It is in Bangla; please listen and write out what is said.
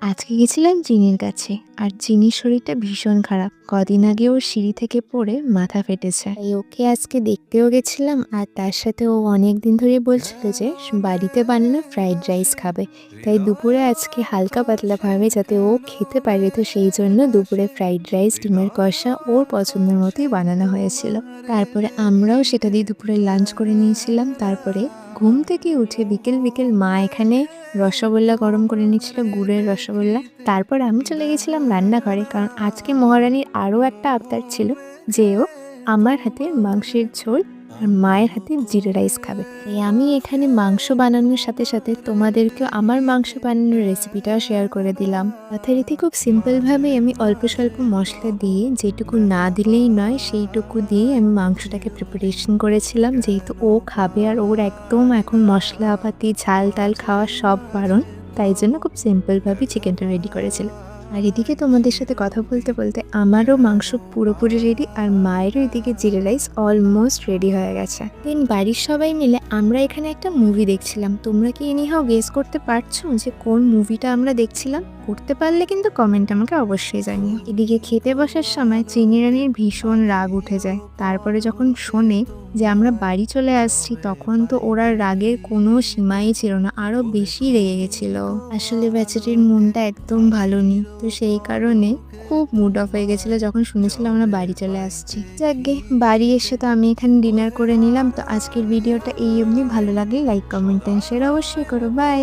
আজকে গেছিলাম চিনির কাছে। আর চিনির শরীরটা ভীষণ খারাপ। কদিন আগে ওর সিঁড়ি থেকে পড়ে মাথা ফেটেছে। তাই ওকে আজকে দেখতেও গেছিলাম। আর তার সাথে ও অনেকদিন ধরেই বলছিল যে বাড়িতে বানানো ফ্রাইড রাইস খাবে। তাই দুপুরে আজকে হালকা পাতলা ভাবে যাতে ও খেতে পারে, তো সেই জন্য দুপুরে ফ্রাইড রাইস, ডিমের কষা ওর পছন্দের মতোই বানানো হয়েছিল। তারপরে আমরাও সেটা দিয়ে দুপুরে লাঞ্চ করে নিয়েছিলাম। তারপরে ঘুম থেকে উঠে বিকেল বিকেল মা এখানে রসগোল্লা গরম করে নিচ্ছিল, গুড়ের রসগোল্লা। তারপর আমি চলে গেছিলাম রান্নাঘরে, কারণ আজকে মহারানীর আরও একটা আবদার ছিল যে ও আমার হাতের মাংসের ঝোল আর মায়ের হাতের জিরা রাইস খাবে। তাই আমি এখানে মাংস বানানোর সাথে সাথে তোমাদেরকেও আমার মাংস বানানোর রেসিপিটাও শেয়ার করে দিলাম। যথারীতি খুব সিম্পলভাবে আমি অল্প স্বল্প মশলা দিয়ে, যেটুকু না দিলেই নয় সেইটুকু দিয়ে আমি মাংসটাকে প্রিপারেশন করেছিলাম, যেহেতু ও খাবে আর ওর একদম এখন মশলাপাতি ঝাল টাল খাওয়া সব বারণ। তাই জন্য খুব সিম্পলভাবেই চিকেনটা রেডি করেছিলাম। আর এদিকে তোমাদের সাথে কথা বলতে বলতে আমারও মাংস পুরোপুরি রেডি, আর মায়েরও এদিকে জিরা রাইস অলমোস্ট রেডি হয়ে গেছে। দেন বাড়ির সবাই মিলে আমরা এখানে একটা মুভি দেখছিলাম। তোমরা কি এনিহাও গেস করতে পারছো যে কোন মুভিটা আমরা দেখছিলাম? করতে পারলে কিন্তু কমেন্ট আমাকে অবশ্যই জানিও। এদিকে খেতে বসার সময় চিনি রানীর ভীষণ রাগ উঠে যায়। তারপরে যখন শোনে যে আমরা বাড়ি চলে আসছি, তখন তো ওরা রাগের কোনো সীমাই ছিল না, আরো বেশি রেগে গেছিল। আসলে বেচারির মনটা একদম ভালো নেই, তো সেই কারণে খুব মুড অফ হয়ে গেছিল যখন শুনেছিল আমরা বাড়ি চলে আসছি। যাকগে, বাড়ি এসে তো আমি এখানে ডিনার করে নিলাম। তো আজকের ভিডিওটা এই অবধি। ভালো লাগলে লাইক, কমেন্ট এন্ড শেয়ার অবশ্যই করো। বাই।